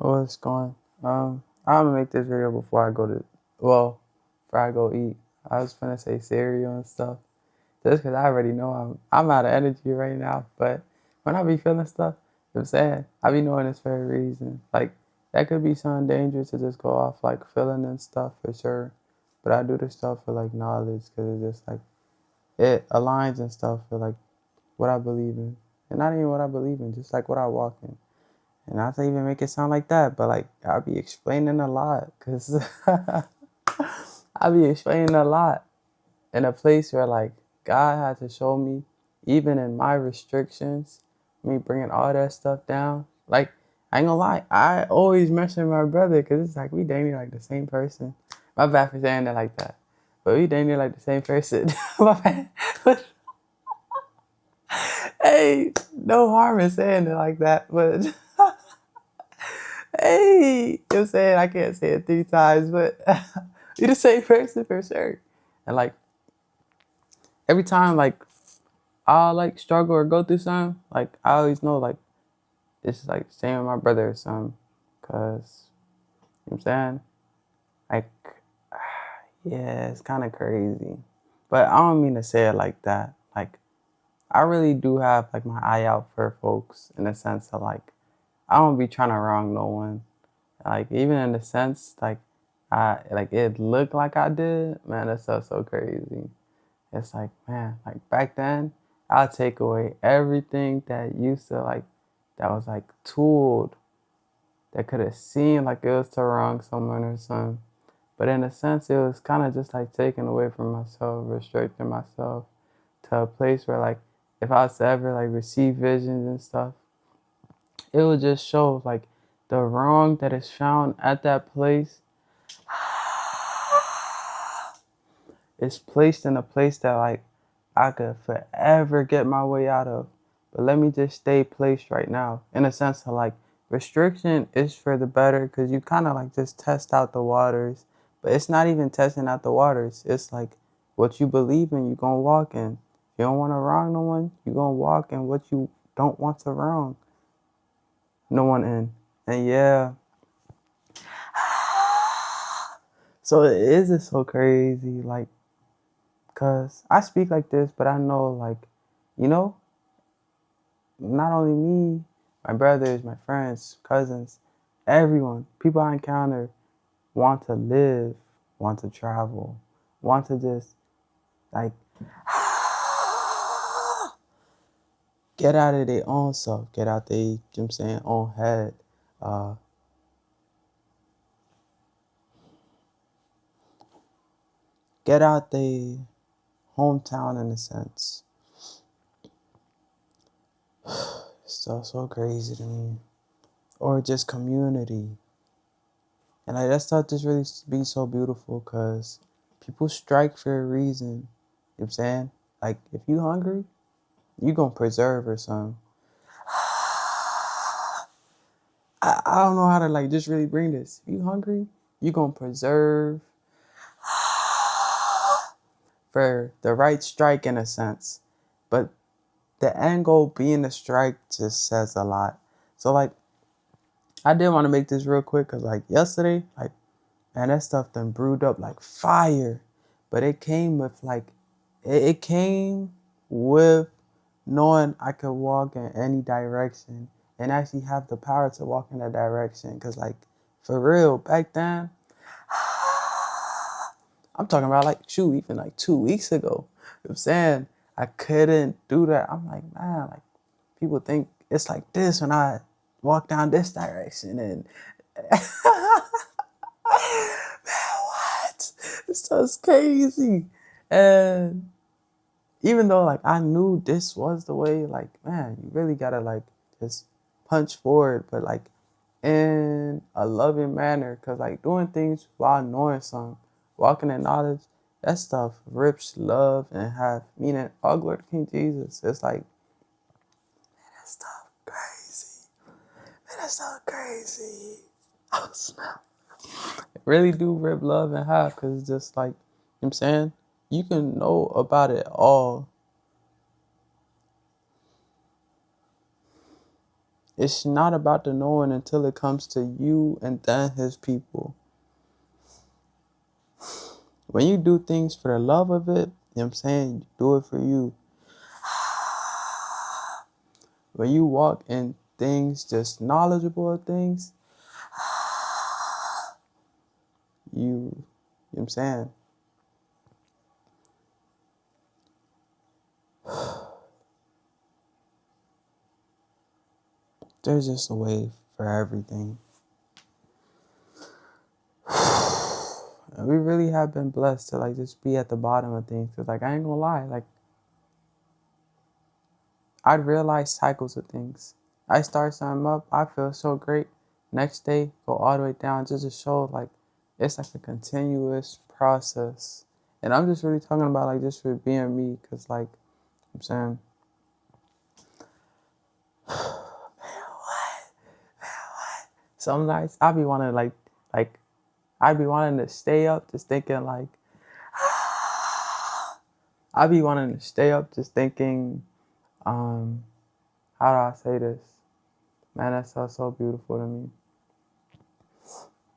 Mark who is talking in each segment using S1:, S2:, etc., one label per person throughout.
S1: What's going? I'm gonna make this video before I go to, well, before I go eat. I was gonna say cereal and stuff, just 'cause I already know I'm out of energy right now. But when I be feeling stuff, you know what I'm saying, I be knowing it's for a reason. Like that could be something dangerous to just go off like feeling and stuff for sure. But I do this stuff for like knowledge, 'cause it's just like it aligns and stuff for like what I believe in, and not even what I believe in, just like what I walk in. And not to even make it sound like that, but like I be explaining a lot, cause I be explaining a lot in a place where like God had to show me, even in my restrictions, me bringing all that stuff down. Like I ain't gonna lie, I always mention my brother, cause it's like we dating like the same person. My bad for saying it like that, but we dating like the same person. My bad. Hey, no harm in saying it like that, but. Hey, you know what I'm saying? I can't say it 3 times, but you're the same person for sure. And like every time like I like struggle or go through something, like I always know like it's like same with my brother or something. Cause you know what I'm saying? Like yeah, it's kinda crazy. But I don't mean to say it like that. Like I really do have like my eye out for folks in the sense of like I don't be trying to wrong no one. Like even in the sense like I like it looked like I did, man, that stuff's so crazy. It's like, man, like back then, I'll take away everything that used to like that was like tooled that could have seemed like it was to wrong someone or something. But in a sense it was kind of just like taken away from myself, restricting myself to a place where like if I was to ever like receive visions and stuff, it would just show like the wrong that is found at that place is placed in a place that like I could forever get my way out of. But let me just stay placed right now. In a sense of like restriction is for the better because you kind of like just test out the waters. But it's not even testing out the waters. It's like what you believe in, you're going to walk in. If you don't want to wrong no one, you're going to walk in what you don't want to wrong no one in. And yeah. So it is just so crazy. Like, cause I speak like this, but I know like, you know, not only me, my brothers, my friends, cousins, everyone, people I encounter want to live, want to travel, want to just like get out of their own self, get out their, you know what I'm saying, own head. Uh, get out their hometown in a sense. It's so crazy to me. Or just community. And like that stuff just really be so beautiful because people strike for a reason. You know what I'm saying? Like if you hungry, you gonna preserve or something. I don't know how to like just really bring this. If you hungry, you gonna preserve for the right strike in a sense. But the end goal being a strike just says a lot. So like I did want to make this real quick because like yesterday, like man, that stuff done brewed up like fire. But it came with like it came with knowing I could walk in any direction and actually have the power to walk in that direction. Cause like for real, back then, I'm talking about like shoot, even like 2 weeks ago. You know what I'm saying? I couldn't do that. I'm like, man, like people think it's like this when I walk down this direction and man, what? This stuff's crazy. And even though like I knew this was the way, like, man, you really gotta like just punch forward, but like in a loving manner. Cause like doing things while knowing something, walking in knowledge, that stuff rips love and have meaning. All glory to King Jesus. It's like, man, that stuff crazy. Man, that stuff crazy. Oh snap. Really do rip love in half because it's just like, you know what I'm saying? You can know about it all. It's not about the knowing until it comes to you and then his people. When you do things for the love of it, you know what I'm saying? You do it for you. When you walk in things, just knowledgeable of things, you know what I'm saying? There's just a way for everything. And we really have been blessed to like just be at the bottom of things. Cause like I ain't gonna lie, like I'd realize cycles of things. I start something up, I feel so great. Next day, go all the way down just to show like it's like a continuous process. And I'm just really talking about like just for being me, cause like I'm saying, some nights I be wanting like I'd be wanting to stay up just thinking like I be wanting to stay up just thinking, how do I say this? Man, that sounds so beautiful to me.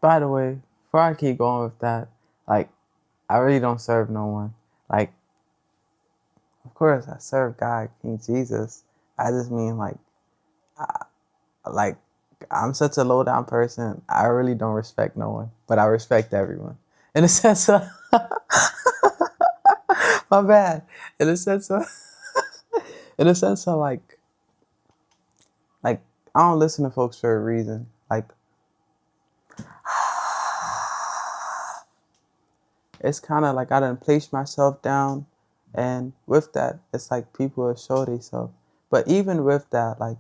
S1: By the way, before I keep going with that, like, I really don't serve no one. Like, of course, I serve God, King Jesus. I just mean, like, I'm such a low down person. I really don't respect no one, but I respect everyone. In a sense of, my bad. In a sense of, in a sense of like, I don't listen to folks for a reason. Like, it's kind of like I done placed myself down, and with that, it's like people will show themselves. But even with that, like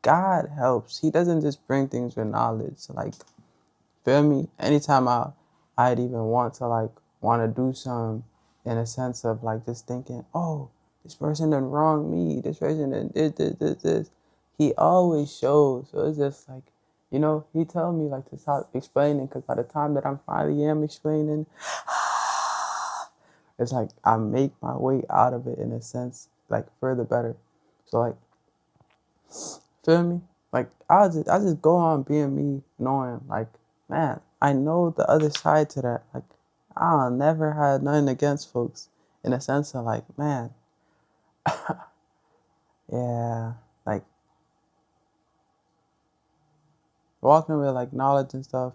S1: God helps. He doesn't just bring things with knowledge. Like, feel me? Anytime I'd even want to do something in a sense of like just thinking, oh, this person done wrong me. This person done did this. He always shows. So it's just like, he told me like to stop explaining because by the time that I'm finally am explaining, it's like I make my way out of it in a sense, like further better. So like, feel me? Like I just go on being me, knowing like, man, I know the other side to that. Like I never had nothing against folks in a sense of like, man, yeah, like walking with like knowledge and stuff,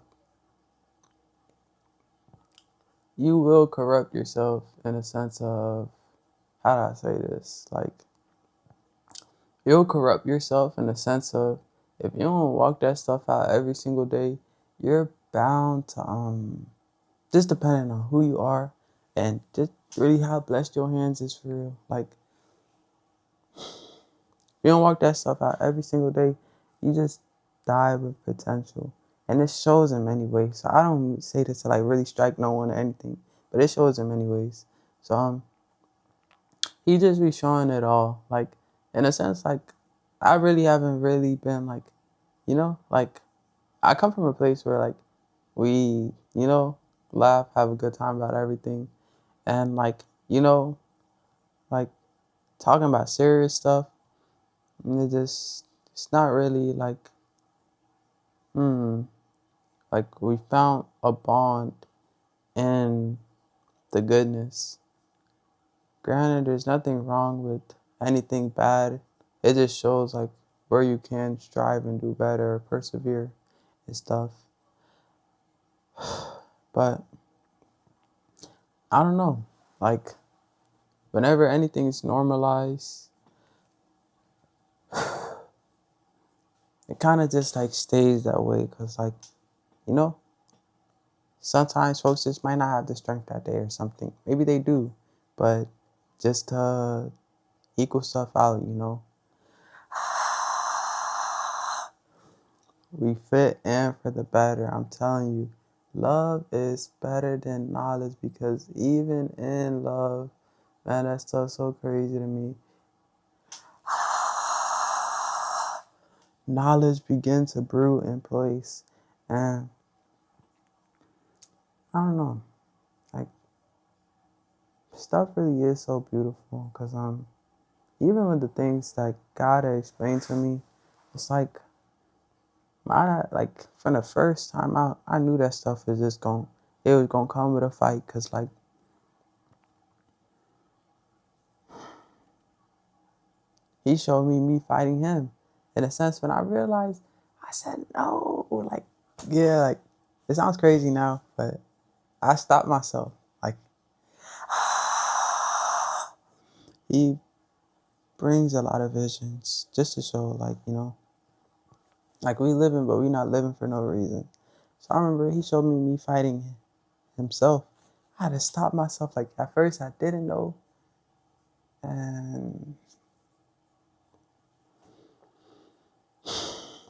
S1: you will corrupt yourself in a sense of, how do I say this? Like you'll corrupt yourself in the sense of if you don't walk that stuff out every single day, you're bound to just depending on who you are and just really how blessed your hands is for real. Like you don't walk that stuff out every single day, you just die with potential. And it shows in many ways. So I don't say this to like really strike no one or anything, but it shows in many ways. So he just be showing it all. Like in a sense, like I really haven't really been like, like I come from a place where like we, laugh, have a good time about everything. And like, like talking about serious stuff, and it's not really like we found a bond in the goodness. Granted, there's nothing wrong with anything bad. It just shows like where you can strive and do better, persevere and stuff. But I don't know, like whenever anything's normalized, it kind of just like stays that way because like, you know, sometimes folks just might not have the strength that day or something. Maybe they do, but just to equal stuff out. We fit in for the better. I'm telling you, love is better than knowledge because even in love, man, that stuff's so crazy to me. Knowledge begins to brew in place. And I don't know, like stuff really is so beautiful because even with the things that God had explained to me, it's like like from the first time out, I knew that stuff was just it was gonna come with a fight, cause like he showed me fighting him. In a sense, when I realized, I said no. Like, yeah, like it sounds crazy now, but I stopped myself. Like, he brings a lot of visions just to show, like, like we living, but we not living for no reason. So I remember he showed me fighting himself. I had to stop myself. Like at first, I didn't know, and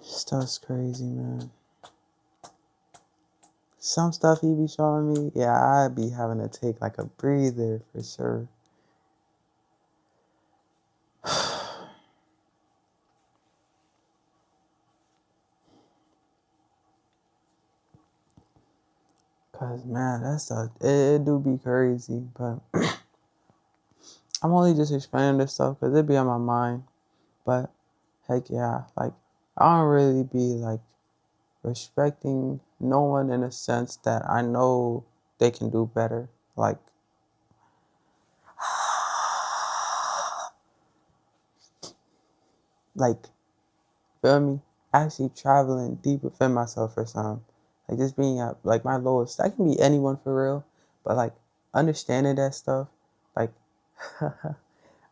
S1: stuff's crazy, man. Some stuff he be showing me, yeah, I'd be having to take like a breather for sure. Cause man, that stuff, it do be crazy, but I'm only just explaining this stuff because it be on my mind. But heck yeah, like I don't really be like respecting no one in a sense that I know they can do better. Like, like, feel me? Actually traveling deep within myself or something. Like just being at like my lowest. That can be anyone for real. But like understanding that stuff, like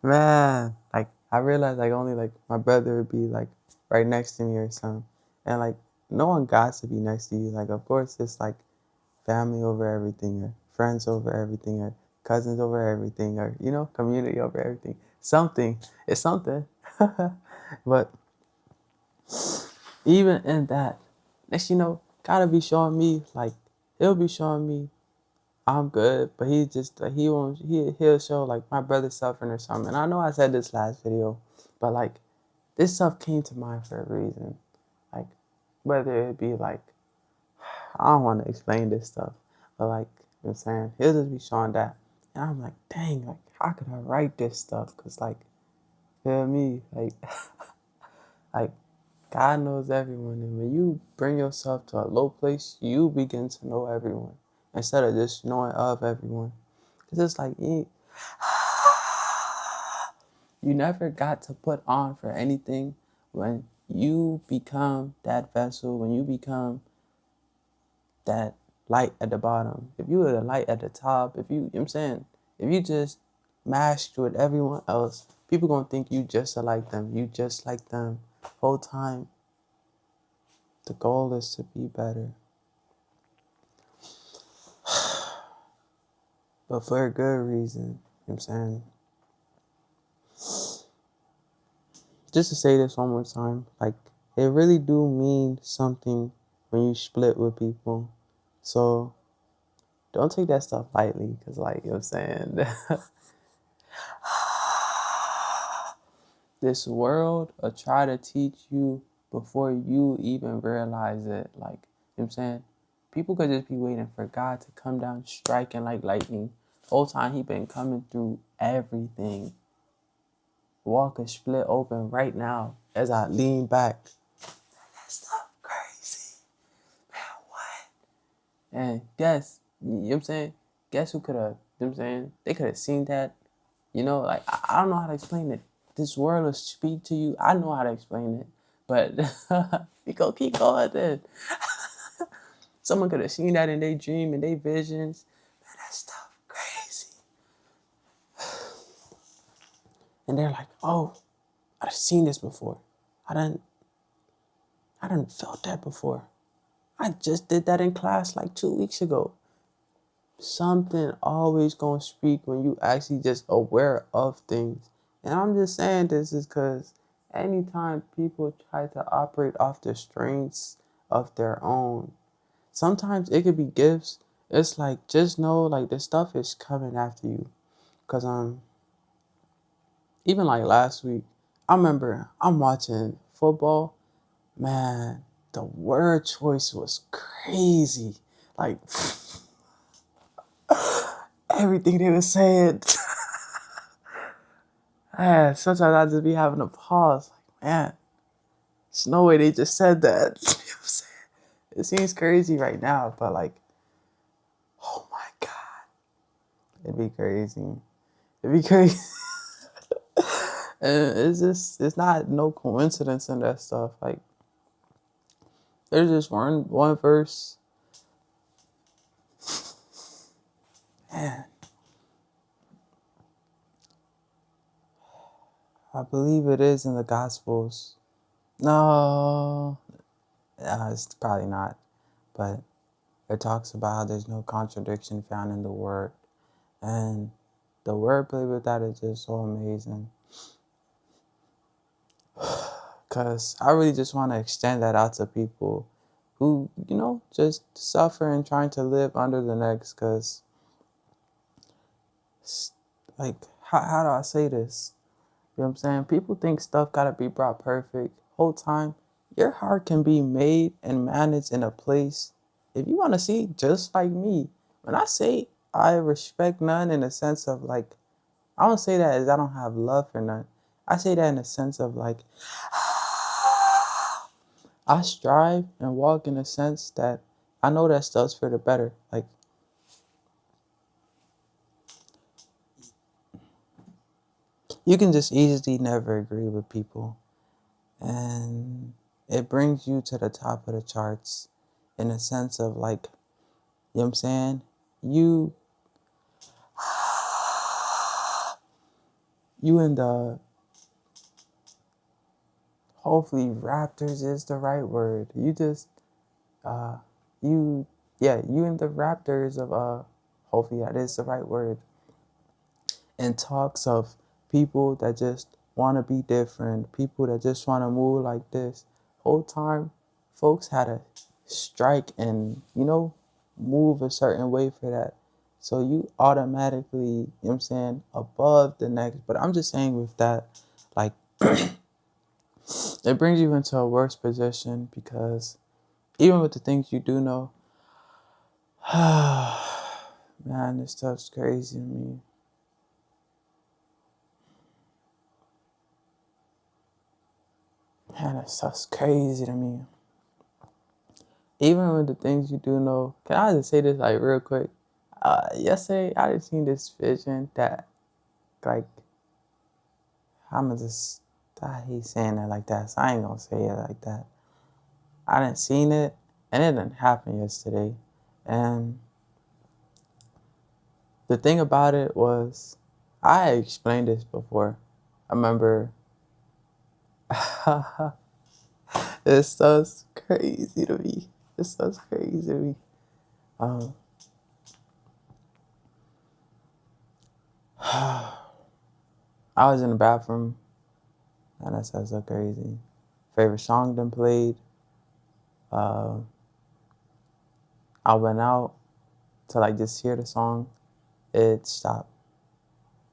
S1: man, like I realized like only like my brother would be like right next to me or something. And like no one got to be next to you. Like of course it's like family over everything, or friends over everything, or cousins over everything, or community over everything. Something. It's something. But even in that, next gotta be showing me like he'll be showing me I'm good, but he just like he won't he'll show like my brother's suffering or something. And I know I said this last video, but like this stuff came to mind for a reason. Like whether it be like I don't want to explain this stuff, but like I'm saying, he'll just be showing that. And I'm like, dang, like how could I write this stuff? Cause like, feel me? Like like God knows everyone, and when you bring yourself to a low place, you begin to know everyone instead of just knowing of everyone. Cause it's like you never got to put on for anything when you become that vessel, when you become that light at the bottom. If you were the light at the top, if you know what I'm saying, if you just mashed with everyone else, people gonna think you just like them. You just like them. Whole time, the goal is to be better. But for a good reason. You know what I'm saying? Just to say this one more time, like it really do mean something when you split with people. So don't take that stuff lightly, because like, you know what I'm saying? This world will try to teach you before you even realize it. Like, you know what I'm saying? People could just be waiting for God to come down striking like lightning. Whole time he been coming through everything. Wall could split open right now as I lean back. That stuff crazy. Man, what? And guess, you know what I'm saying? Guess who could have, you know what I'm saying? They could have seen that. Like, I don't know how to explain it. This world will speak to you. I know how to explain it. But we go keep going then. Someone could have seen that in their dream and their visions. Man, that stuff crazy. And they're like, oh, I've seen this before. I done felt that before. I just did that in class like 2 weeks ago. Something always gonna speak when you actually just aware of things. And I'm just saying this is because anytime people try to operate off the strengths of their own, sometimes it could be gifts. It's like, just know like the stuff is coming after you. Cause even like last week, I remember I'm watching football. Man, the word choice was crazy. Like everything they were saying. Man, sometimes I just be having a pause. Like, man, there's no way they just said that. It seems crazy right now, but like, oh my God, it'd be crazy. It'd be crazy. And it's not no coincidence in that stuff. Like, there's just one verse. Man, I believe it is in the Gospels. No, it's probably not. But it talks about how there's no contradiction found in the word. And the wordplay with that is just so amazing. Because I really just want to extend that out to people who, just suffer and trying to live under the next. Because, like, how do I say this? You know what I'm saying? People think stuff got to be brought perfect. Whole time, your heart can be made and managed in a place. If you want to see just like me, when I say I respect none in the sense of like, I don't say that as I don't have love for none. I say that in the sense of like, I strive and walk in a sense that I know that stuff's for the better. Like, you can just easily never agree with people. And it brings you to the top of the charts in a sense of like, you know what I'm saying? You in the, hopefully Raptors is the right word. You just, you in the Raptors of, hopefully that is the right word. And talks of people that just want to be different, people that just want to move like this. Whole time, folks had to strike and, move a certain way for that. So you automatically, you know what I'm saying, above the next. But I'm just saying with that, like, it brings you into a worse position because even with the things you do know, man, this stuff's crazy to me. Man, this stuff's crazy to me. Even with the things you do know, can I just say this like real quick? Yesterday I just seen this vision that, like, I'ma just, I hate saying it like that, so I ain't gonna say it like that. I didn't seen it, and it didn't happen yesterday. And the thing about it was, I explained this before. I remember, it's so crazy to me. It's so crazy to me. I was in the bathroom, and that sounds so crazy. Favorite song done played. I went out to like just hear the song. It stopped.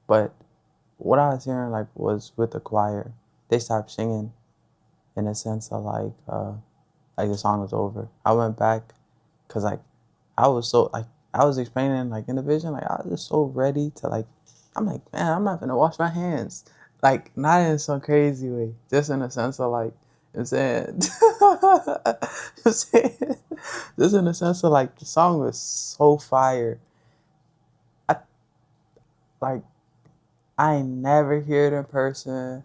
S1: But what I was hearing like was with the choir. They stopped singing in a sense of like the song was over. I went back because like I was so like I was explaining like in the vision, like I was just so ready to like, I'm like, man, I'm not gonna wash my hands. Like not in some crazy way. Just in a sense of like, you know what I'm saying? Just in a sense of like the song was so fire. I like I ain't never hear it in person.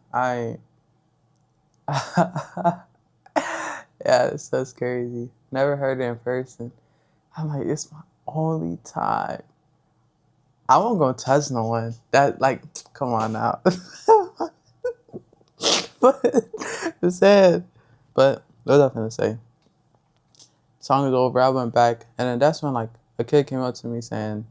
S1: Yeah, it's so crazy. Never heard it in person. I'm like, it's my only time. I won't go touch no one. That like, come on now. But it's sad. But what was I gonna say? Song is over. I went back, and then that's when like a kid came up to me saying,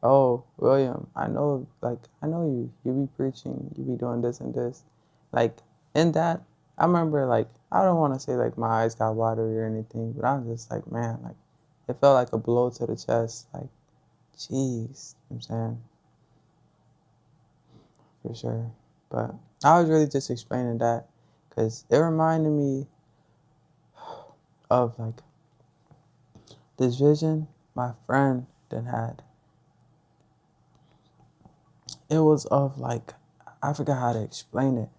S1: "Oh, William, I know you. You be preaching. You be doing this and this." Like in that, I remember like I don't want to say like my eyes got watery or anything, but I'm just like, man, like it felt like a blow to the chest. Like, jeez, you know what I'm saying, for sure. But I was really just explaining that because it reminded me of like this vision my friend then had. It was of like, I forgot how to explain it,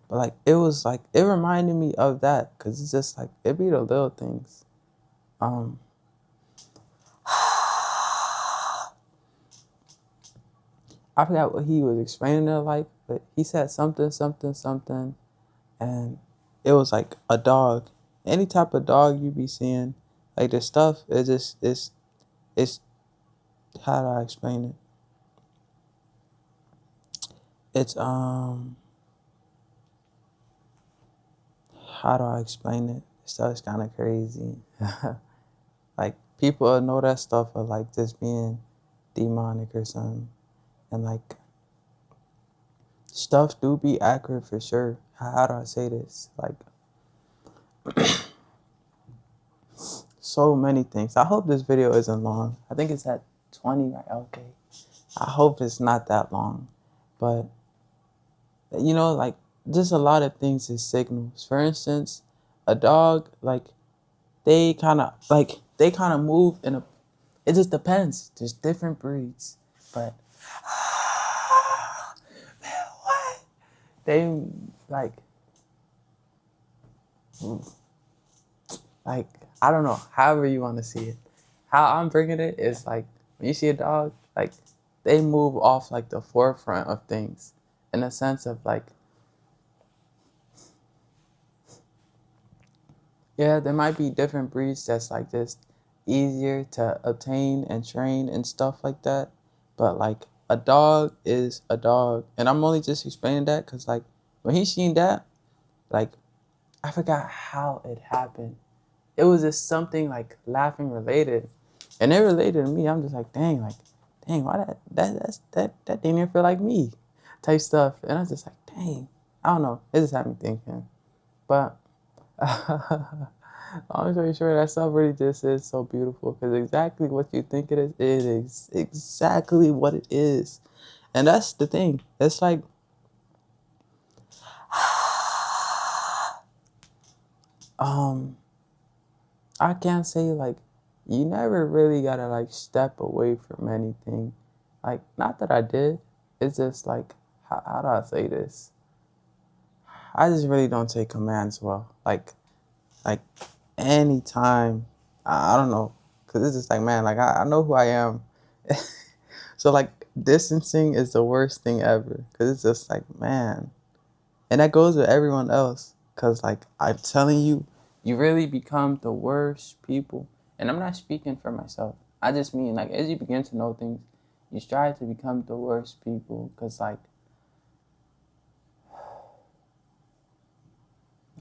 S1: but like it was like it reminded me of that because it's just like it be the little things. Um, I forgot what he was explaining it like, but he said something, something, something, and it was like a dog. Any type of dog you be seeing, like this stuff, it's how do I explain it? It's how do I explain it? Stuff's kind of crazy. Like people know that stuff are like just being demonic or something, and like stuff do be accurate for sure. How do I say this? Like so many things. I hope this video isn't long. I think it's at 20, right? Okay. I hope it's not that long, but you know, like just a lot of things is signals. For instance, a dog, like they kind of move in a. It just depends. There's different breeds, but man, what they like, like I don't know. However you want to see it, how I'm bringing it is like when you see a dog, like they move off like the forefront of things, in a sense of like, yeah, there might be different breeds that's like just easier to obtain and train and stuff like that. But like a dog is a dog. And I'm only just explaining that because like when he seen that, like I forgot how it happened. It was just something like laughing related. And it related to me. I'm just like, dang, why that didn't even feel like me type stuff. And I was just like, dang. I don't know. It just had me thinking. But long story short, that stuff really just is so beautiful because exactly what you think it is exactly what it is. And that's the thing. It's like, I can't say like, you never really gotta like step away from anything. Like, not that I did. It's just like, how do I say this? I just really don't take commands well. Like anytime, I don't know, cause it's just like, man, like I know who I am. So like distancing is the worst thing ever, cause it's just like, man, and that goes with everyone else, cause like I'm telling you, you really become the worst people. And I'm not speaking for myself. I just mean like as you begin to know things, you strive to become the worst people, cause like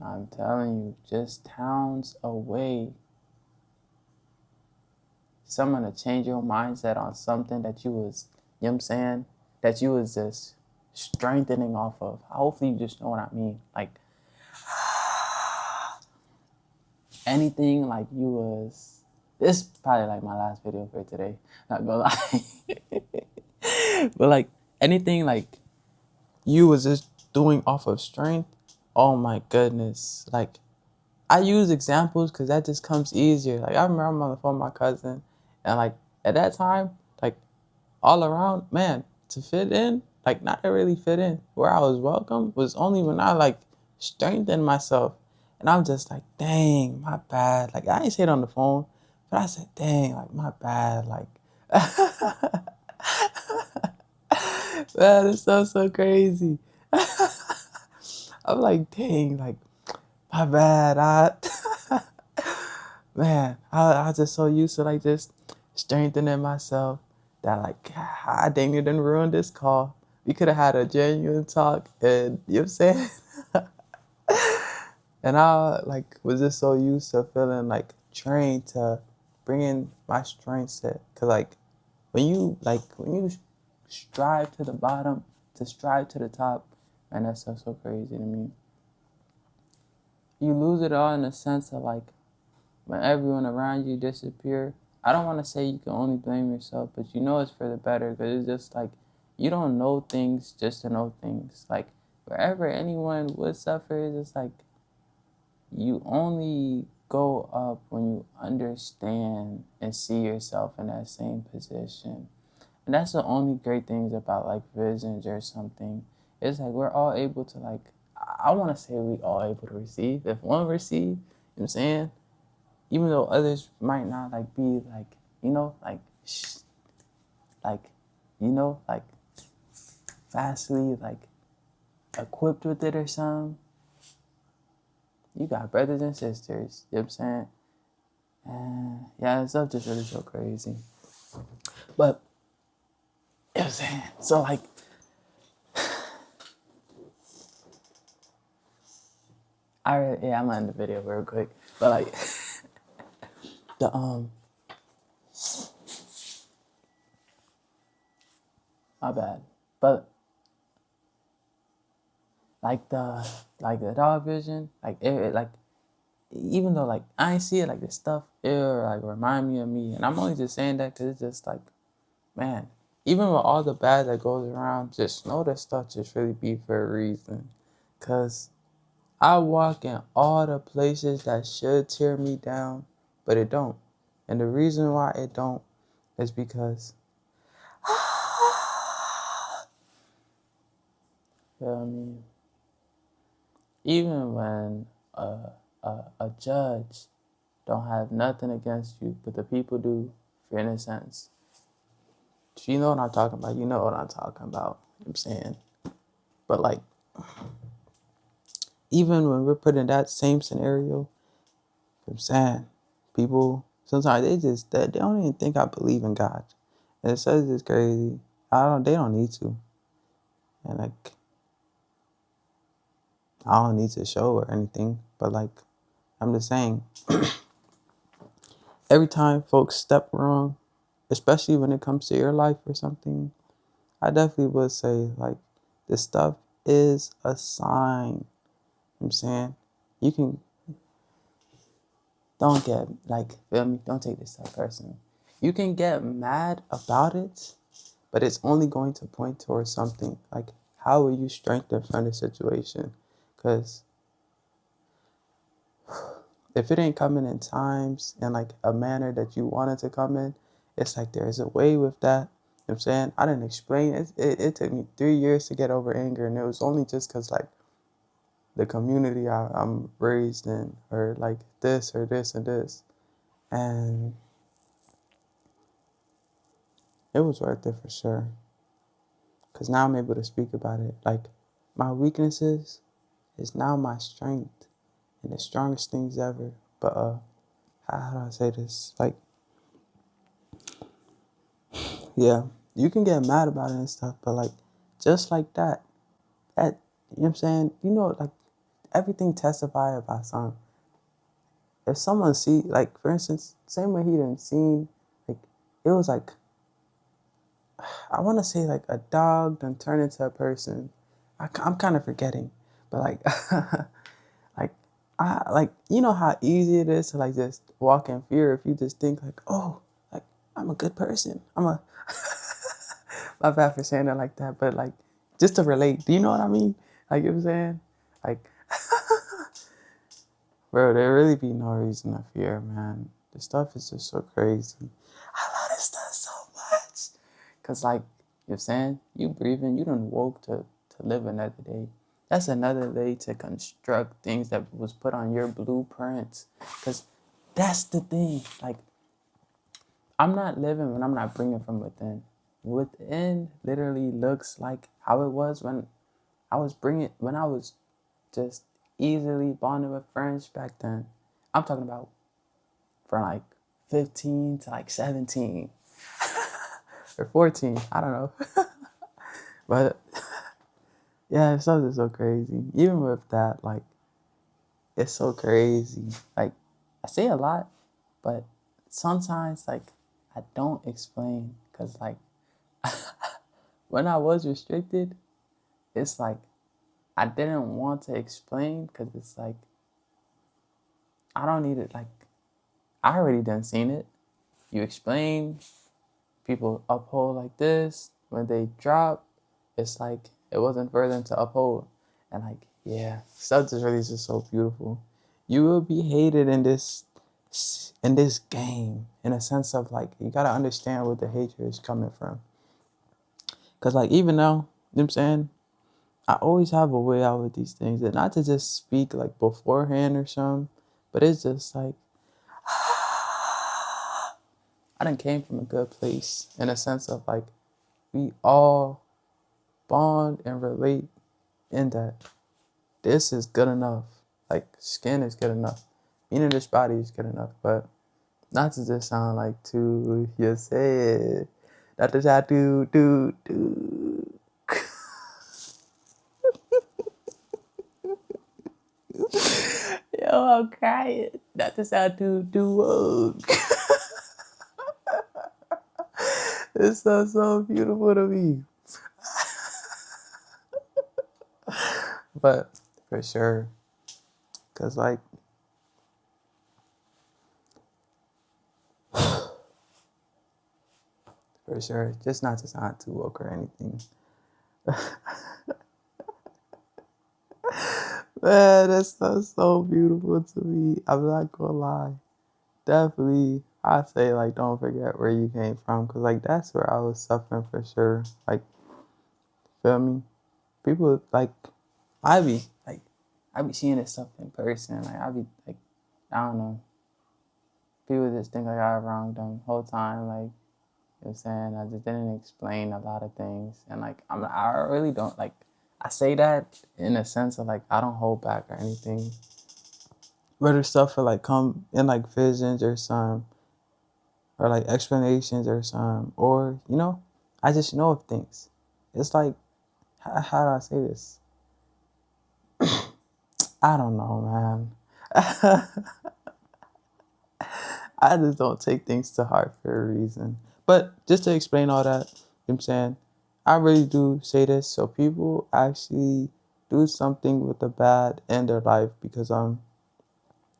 S1: I'm telling you, just towns away, someone to change your mindset on something that you was, you know what I'm saying, that you was just strengthening off of. Hopefully you just know what I mean. Like anything like you was, this is probably like my last video for today, not gonna lie. But like anything like you was just doing off of strength, oh my goodness. Like I use examples because that just comes easier. Like I remember I'm on the phone with my cousin, and like at that time, like all around, man, to fit in, like not to really fit in, where I was welcome was only when I like strengthened myself. And I'm just like, dang, my bad. Like I ain't say it on the phone, but I said, dang, like my bad. Like man, it's so crazy. I'm like, dang, like my bad. Man, I was just so used to like just strengthening myself that like I dang near done ruined this call. We could have had a genuine talk, and you know what I'm saying? And I like was just so used to feeling like trained to bring in my strength set. Cause like when you strive to the bottom to strive to the top, man, that's so crazy to me. You lose it all in the sense of like when everyone around you disappear. I don't want to say you can only blame yourself, but you know it's for the better because it's just like you don't know things just to know things. Like wherever anyone would suffer, it's just like you only go up when you understand and see yourself in that same position. And that's the only great things about like visions or something. It's like we're all able to like, I want to say we all able to receive. If one receive, you know what I'm saying? even though others might not like be like, like like, like fastly like equipped with it or something. You got brothers and sisters, you know what I'm saying? And yeah, stuff just really so crazy. But you know what I'm saying? So like I'm gonna end the video real quick. But like the my bad. But like the dog vision, like it like even though like I ain't see it like this stuff, it like remind me of me. And I'm only just saying that because it's just like, man, even with all the bad that goes around, just know that stuff just really be for a reason. Cause I walk in all the places that should tear me down, but it don't. And the reason why it don't is because you know what I mean? Even when a judge don't have nothing against you, but the people do, for innocence. You know what I'm talking about. You know what I'm talking about. You know what I'm saying? But like, even when we're put in that same scenario, you know what I'm saying, people sometimes they don't even think I believe in God. And it says it's crazy. They don't need to. And like, I don't need to show or anything. But like, I'm just saying, every time folks step wrong, especially when it comes to your life or something, I definitely would say like, this stuff is a sign. You know what I'm saying? You can, don't get like, feel me? Don't take this stuff personal. You can get mad about it, but it's only going to point towards something. Like, how will you strengthen from the situation? Because if it ain't coming in times and like a manner that you want it to come in, it's like there's a way with that. You know what I'm saying? I didn't explain it. It took me 3 years to get over anger, and it was only just because like the community I'm raised in, or like this or this and this. And it was worth it for sure. Because now I'm able to speak about it. Like, my weaknesses is now my strength and the strongest things ever. But how do I say this? Like, yeah, you can get mad about it and stuff, but like, just like that, you know what I'm saying? Like, everything testify about something. If someone see, like, for instance, same way he didn't seen, like, it was like, I want to say like a dog done turned into a person. I'm kind of forgetting, but like, like, you know how easy it is to like just walk in fear if you just think like, oh, like I'm a good person. My bad for saying it like that, but like, just to relate, do you know what I mean? Like, you know what I'm saying? Like, bro, there really be no reason to fear, man. This stuff is just so crazy. I love this stuff so much. Cause like, you know what I'm saying? You breathing, you done woke to live another day. That's another day to construct things that was put on your blueprints. Cause that's the thing. Like, I'm not living when I'm not bringing from within. Within literally looks like how it was when when I was just easily bonding with friends back then. I'm talking about from like 15 to like 17 or 14. I don't know. But yeah, it's something so crazy. Even with that, like, it's so crazy. Like, I say a lot, but sometimes like I don't explain because like when I was restricted, it's like I didn't want to explain because it's like I don't need it. Like, I already done seen it. You explain, people uphold like this. When they drop, it's like it wasn't for them to uphold. And like, yeah, stuff is really just so beautiful. You will be hated in this game, in a sense of like, you gotta understand where the hatred is coming from. Cause like, even now, you know what I'm saying, I always have a way out with these things, and not to just speak like beforehand or something, but it's just like I done came from a good place in a sense of like we all bond and relate in that this is good enough. Like skin is good enough. Being in this body is good enough. But not to just sound like too you said. Not to try to do. Yo, I'm crying. Not to sound too woke. It's so beautiful to me. But for sure. Cause like for sure. Just not to sound too woke or anything. Man, that's so beautiful to me. I'm not gonna lie. Definitely, I say like don't forget where you came from, cause like that's where I was suffering for sure. Like, feel me? People like I be like I be seeing this stuff in person. Like I be like I don't know. People just think like I wronged them the whole time. Like you know what I'm saying, I just didn't explain a lot of things, and like I really don't like. I say that in a sense of like I don't hold back or anything. Whether stuff will like come in like visions or some or like explanations or some or I just know of things. It's like how do I say this? I don't know, man. I just don't take things to heart for a reason. But just to explain all that, you know what I'm saying, I really do say this so people actually do something with the bad in their life because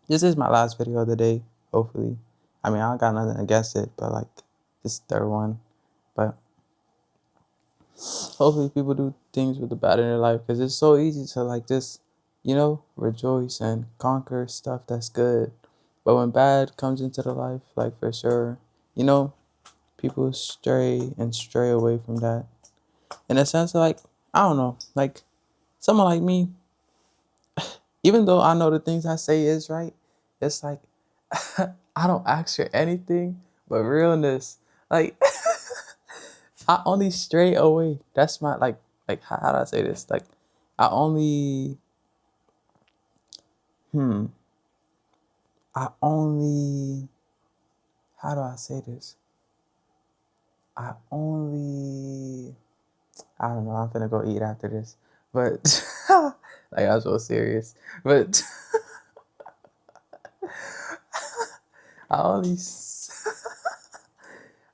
S1: this is my last video of the day, hopefully. I mean I don't got nothing against it, but like this third one. But hopefully people do things with the bad in their life because it's so easy to like just, rejoice and conquer stuff that's good. But when bad comes into the life, like for sure, people stray away from that. In a sense of like, I don't know, like someone like me, even though I know the things I say is right, it's like I don't ask for anything but realness. Like I only stray away. That's my like how do I say this? Like I only hmm I only how do I say this? I only I don't know. I'm finna go eat after this, but like I was so serious. But I only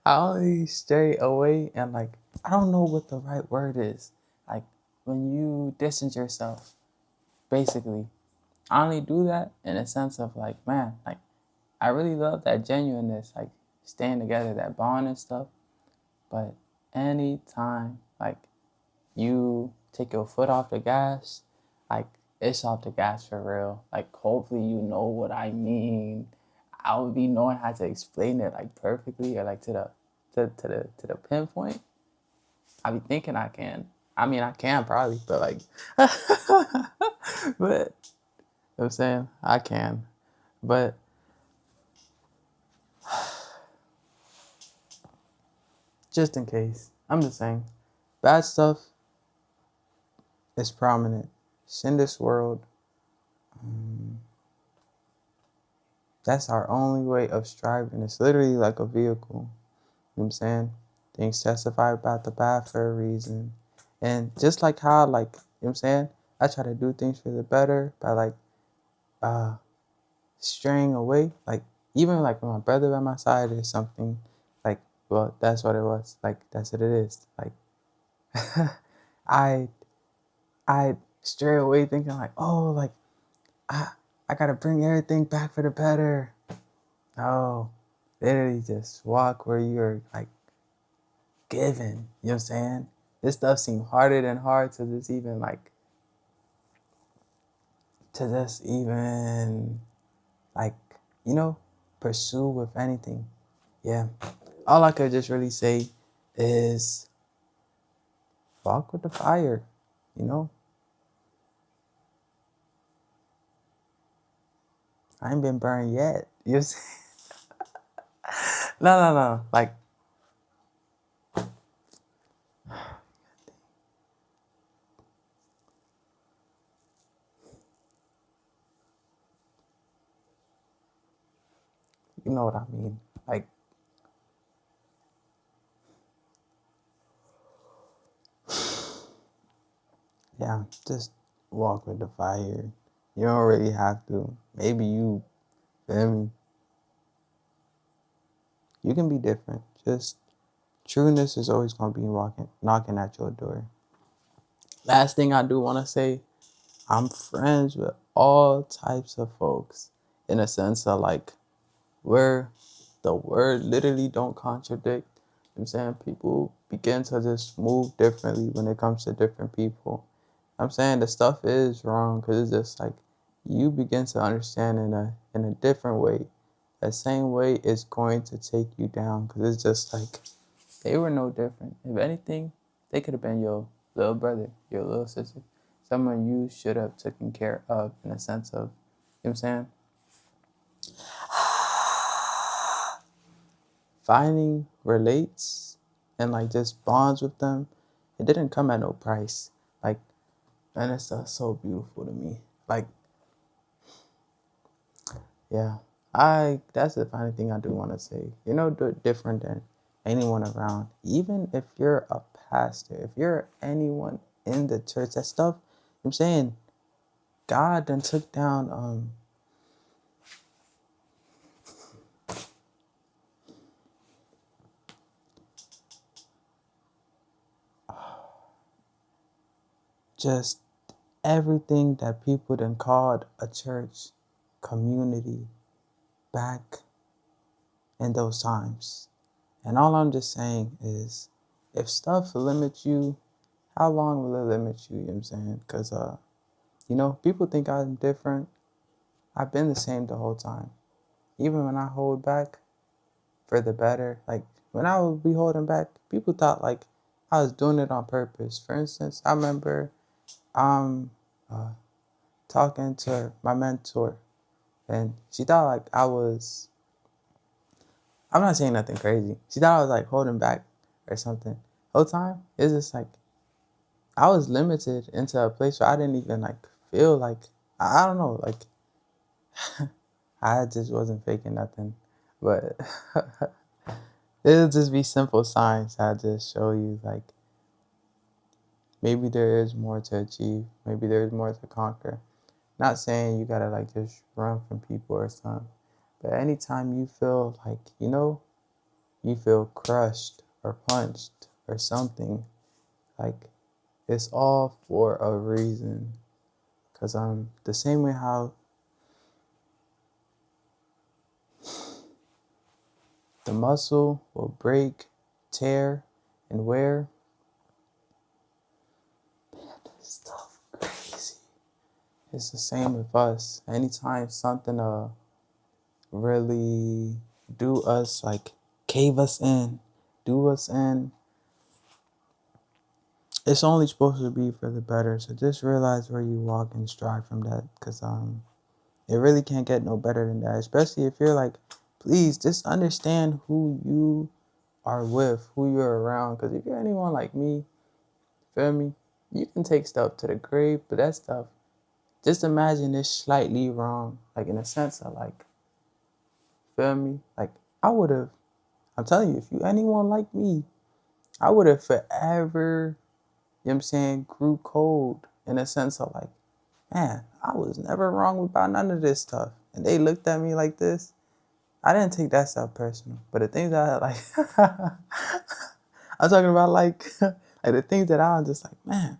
S1: I only stray away and like I don't know what the right word is. Like when you distance yourself, basically. I only do that in a sense of like, man, like I really love that genuineness, like staying together, that bond and stuff. But anytime like you take your foot off the gas, like it's off the gas for real. Like hopefully you know what I mean. I would be knowing how to explain it like perfectly or like to the pinpoint. I be thinking I can. I mean I can probably, but like but you know what I'm saying? I can. But just in case, I'm just saying, bad stuff is prominent. It's in this world. That's our only way of striving. It's literally like a vehicle. You know what I'm saying? Things testify about the bad for a reason. And just like how, like, you know what I'm saying? I try to do things for the better by like straying away. Like even like with my brother by my side or something. Like, well, that's what it was. Like that's what it is. Like I I stray away thinking like, oh, like I gotta bring everything back for the better. No, literally just walk where you're like given. You know what I'm saying? This stuff seemed harder than hard to just even like pursue with anything. Yeah. All I could just really say is walk with the fire, you know? I ain't been burned yet. You know what I'm saying? No, no, no. Like, you know what I mean. Like, yeah, just walk with the fire. You don't really have to. Maybe you, feel me? You can be different. Just trueness is always gonna be knocking at your door. Last thing I do want to say, I'm friends with all types of folks in a sense of like where the word literally don't contradict. I'm saying people begin to just move differently when it comes to different people. I'm saying the stuff is wrong because it's just like you begin to understand in a different way. That same way is going to take you down because it's just like they were no different. If anything, they could have been your little brother, your little sister, someone you should have taken care of in a sense of, you know what I'm saying? Finding relates and like just bonds with them, it didn't come at no price. Like, and it's so beautiful to me. Like, yeah, that's the funny thing I do want to say. You're no different than anyone around. Even if you're a pastor, if you're anyone in the church, that stuff, I'm saying, God then took down just everything that people then called a church community back in those times. And all I'm just saying is if stuff limits you, how long will it limit you? You know what I'm saying? Because people think I'm different. I've been the same the whole time. Even when I hold back for the better, like when I would be holding back, people thought like I was doing it on purpose. For instance, I remember uh, talking to my mentor, and she thought like I'm not saying nothing crazy. She thought I was like holding back or something. The whole time, it's just like I was limited into a place where I didn't even like feel like I don't know, like I just wasn't faking nothing. But it'll just be simple signs that just show you like maybe there is more to achieve, maybe there's more to conquer. Not saying you gotta like just run from people or something. But anytime you feel like, you feel crushed or punched or something, like it's all for a reason. Cause the same way how the muscle will break, tear, and wear. Man, this stuff crazy. It's the same with us. Anytime something really do us like cave us in, do us in, it's only supposed to be for the better. So just realize where you walk and strive from that. Cause it really can't get no better than that. Especially if you're like, please just understand who you are with, who you're around. Cause if you're anyone like me, feel me? You can take stuff to the grave, but that stuff, just imagine it's slightly wrong. Like in a sense of like, feel me? Like I would have, I'm telling you, if you anyone like me, I would have forever, you know what I'm saying, grew cold in a sense of like, man, I was never wrong about none of this stuff. And they looked at me like this. I didn't take that stuff personal. But the things that I like, I'm talking about like, like the things that I was just like, man,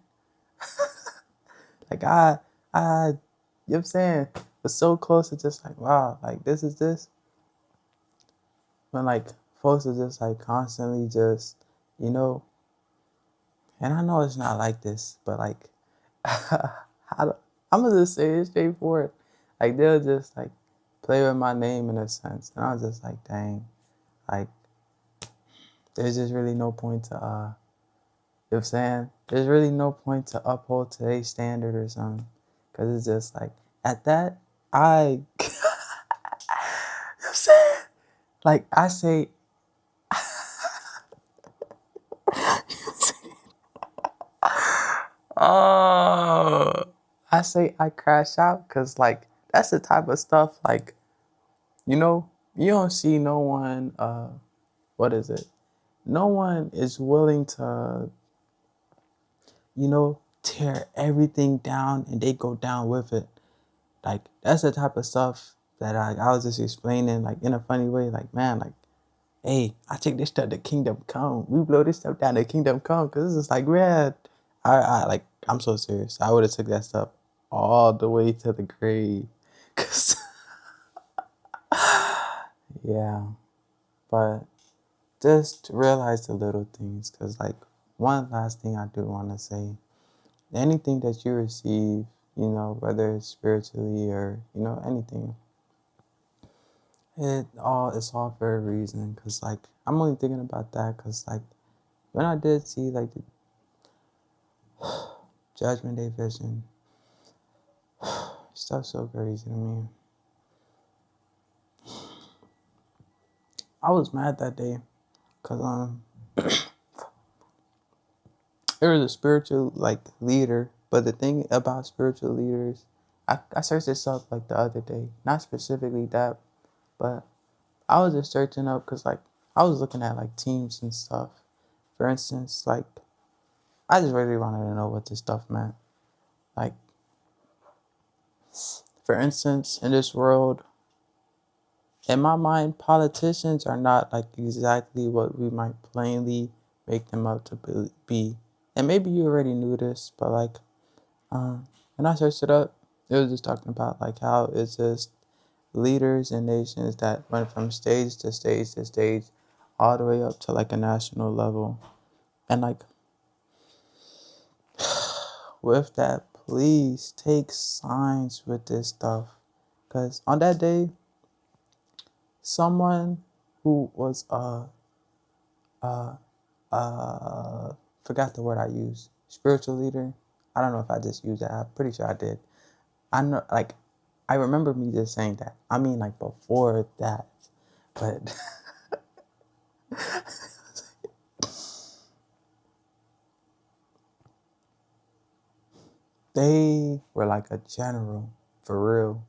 S1: like you know what I'm saying, was so close to just like, wow, like this is this. When like folks are just like constantly just, you know, and I know it's not like this, but like, I'm gonna just say it straightforward. Like they'll just like play with my name in a sense, and I was just like, dang, like there's just really no point to you know what I'm saying? There's really no point to uphold today's standard or something. Cause it's just like at that, you know what I'm saying? Like I say Oh, I say I crash out because, like, that's the type of stuff, like, you don't see no one, what is it? No one is willing to, tear everything down and they go down with it. Like, that's the type of stuff that I was just explaining, like, in a funny way. Like, man, like, hey, I take this stuff to Kingdom Come. We blow this stuff down to Kingdom Come. Because it's just like, man, I'm so serious. I would have took that stuff all the way to the grave. Cause, yeah. But just realize the little things. Because, like, one last thing I do want to say. Anything that you receive, whether it's spiritually or, anything, it's all for a reason. Because, like, I'm only thinking about that because, like, when I did see, like, the Judgment Day vision, stuff's so crazy to me. I was mad that day because there was a spiritual, like, leader. But the thing about spiritual leaders, I searched this up, like, the other day. Not specifically that, but I was just searching up because, like, I was looking at, like, teams and stuff. For instance, like, I just really wanted to know what this stuff meant. Like, for instance, in this world, in my mind, politicians are not, like, exactly what we might plainly make them up to be. And maybe you already knew this, but, like, when I searched it up, it was just talking about, like, how it's just leaders and nations that went from stage to stage to stage all the way up to, like, a national level. And, like, with that, please take signs with this stuff. Because on that day, someone who was, uh, forgot the word I used, spiritual leader. I don't know if I just used that. I'm pretty sure I did. I know, like, I remember me just saying that. I mean, like, before that. But they were like a general, for real.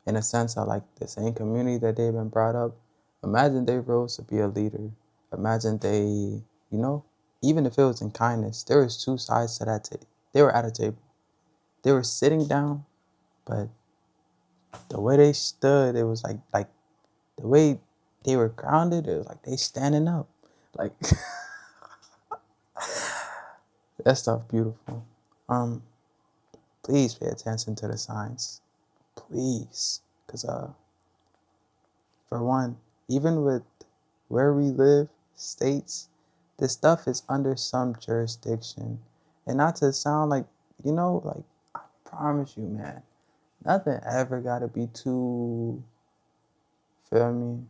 S1: In a sense of, like, the same community that they've been brought up. Imagine they rose to be a leader. Imagine they, even if it was in kindness, there was two sides to that table. They were at a table. They were sitting down, but the way they stood, it was like the way they were grounded, it was like they standing up. Like, that stuff beautiful. Please pay attention to the signs. Please. Cause for one, even with where we live, states, this stuff is under some jurisdiction. And not to sound like, like, I promise you, man, nothing ever gotta be too, feel me?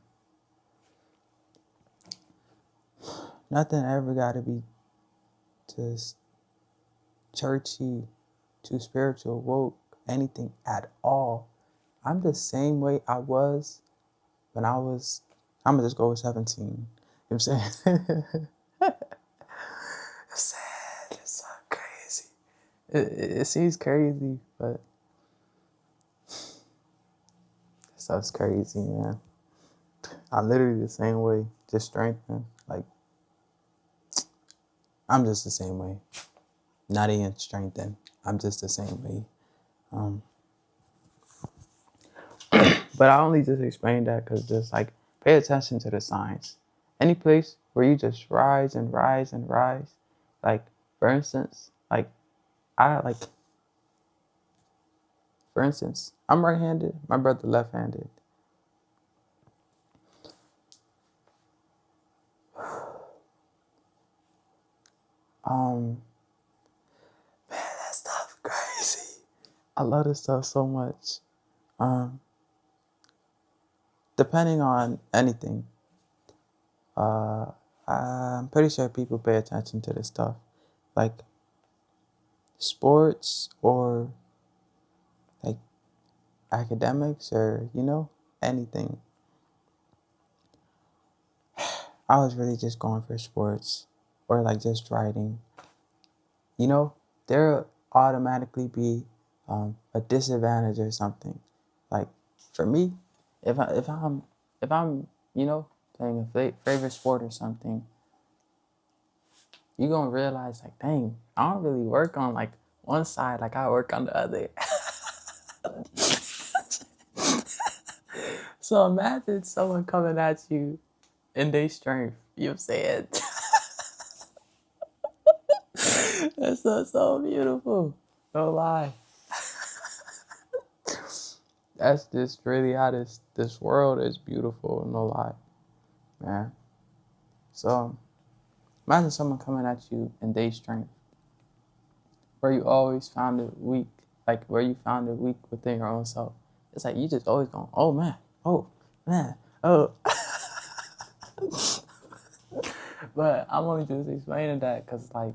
S1: Nothing ever gotta be just churchy, too spiritual, woke, anything at all. I'm the same way I was when I'm gonna just go with 17. You know what I'm saying? It's sad. It's so crazy. It seems crazy, but stuff's crazy, man. I'm literally the same way, just strengthened. Like, I'm just the same way. Not even strengthened. I'm just the same way. Um, but I only just explained that because just, like, pay attention to the signs. Any place where you just rise and rise and rise, like, for instance, like, I like, for instance, I'm right-handed, my brother left-handed. Man, that stuff crazy. I love this stuff so much. Um, Depending on anything, uh, I'm pretty sure people pay attention to this stuff, like sports or, like, academics or, anything. I was really just going for sports or, like, just writing. You know, there automatically be a disadvantage or something. Like for me, if I'm playing a favorite sport or something, you're gonna realize like, dang, I don't really work on like one side like I work on the other. So imagine someone coming at you in their strength. You know what I'm saying? That's so beautiful. No lie. That's just really how this world is beautiful. No lie, man. So imagine someone coming at you in their strength, where you always found it weak, like where you found it weak within your own self. It's like you just always going, oh man, oh man, oh. But I'm only just explaining that because like,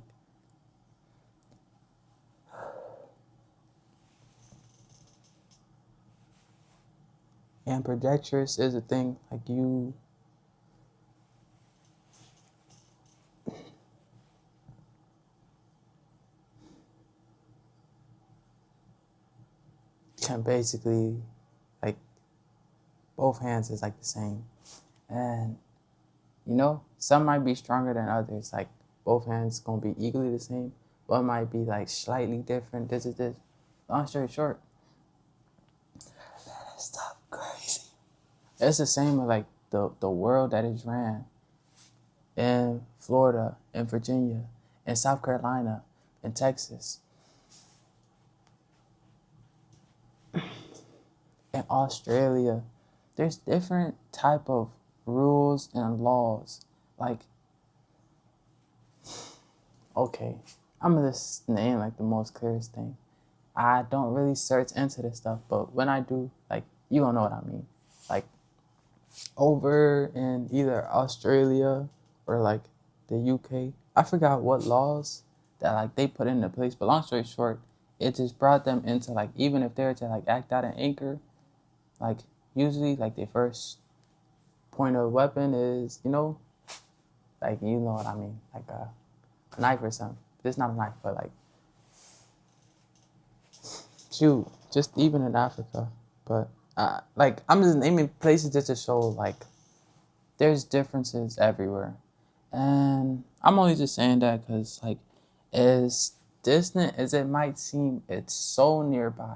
S1: and projectress is a thing. Like you can basically, like, both hands is like the same. And some might be stronger than others. Like both hands gonna be equally the same. One might be like slightly different. This is this. Long story short, that stuff crazy. It's the same with like the world that is ran in Florida, in Virginia, in South Carolina, in Texas, in Australia. There's different type of rules and laws. Like, okay, I'm gonna just name like the most clearest thing. I don't really search into this stuff, but when I do, like, you don't know what I mean. Like, over in either Australia or like the UK, I forgot what laws that like they put into place. But long story short, it just brought them into like, even if they were to like act out an anchor, like usually like their first point of weapon is like you know what I mean, like a knife or something. It's not a knife, but like shoot, just even in Africa. But like I'm just naming places just to show like there's differences everywhere. And I'm only just saying that because, like, as distant as it might seem, it's so nearby.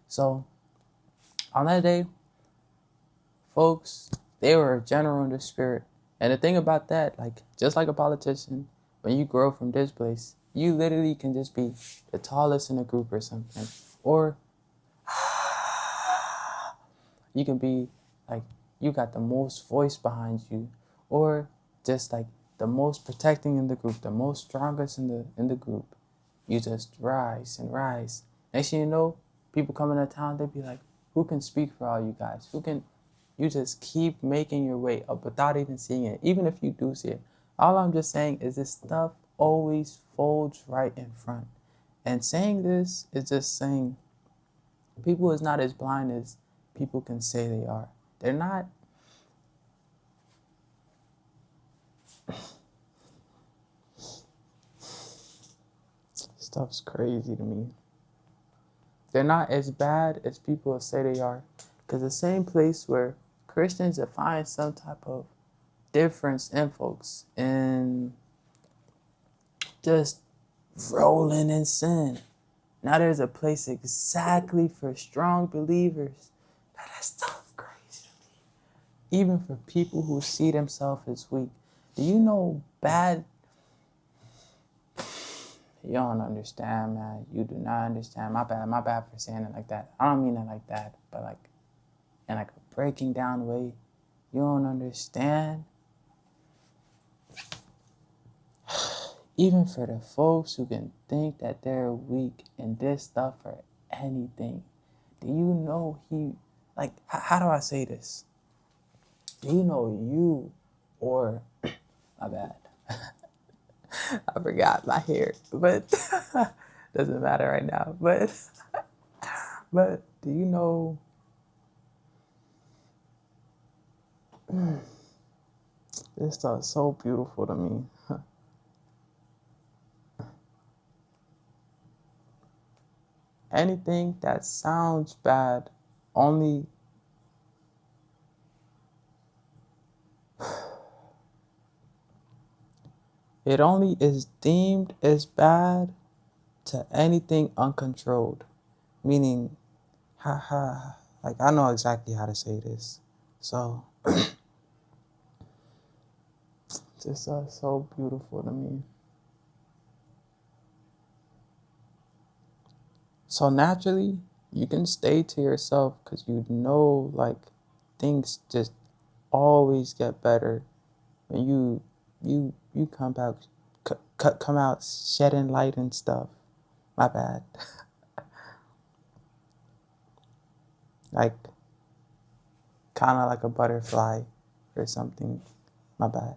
S1: So, on that day, folks, they were general in the spirit. And the thing about that, like, just like a politician, when you grow from this place, you literally can just be the tallest in the group or something. Or you can be like, you got the most voice behind you. Or just like the most protecting in the group, the most strongest in the group. You just rise and rise. Next thing you know, people come into town, they be like, who can speak for all you guys? You just keep making your way up without even seeing it. Even if you do see it. All I'm just saying is this stuff always folds right in front. And saying this is just saying people is not as blind as people can say they are. They're not. Stuff's crazy to me. They're not as bad as people say they are. Because the same place where Christians find some type of difference in folks and just rolling in sin. Now there's a place exactly for strong believers. Now that's stuff crazy to me. Even for people who see themselves as weak. Do you know bad? You don't understand, man. You do not understand. My bad for saying it like that. I don't mean it like that, but like in like a breaking down way. You don't understand. Even for the folks who can think that they're weak in this stuff or anything, do you know like, how do I say this? Do you know you, or, my bad. I forgot my hair, but doesn't matter right now. But do you know, this stuff is so beautiful to me. anything that sounds bad only it only is deemed as bad to anything uncontrolled. Meaning, like I know exactly how to say this. So this is so beautiful to me. So naturally, you can stay to yourself because you know, like, things just always get better when you come out, come out shedding light and stuff. My bad. Like, kind of like a butterfly or something. My bad.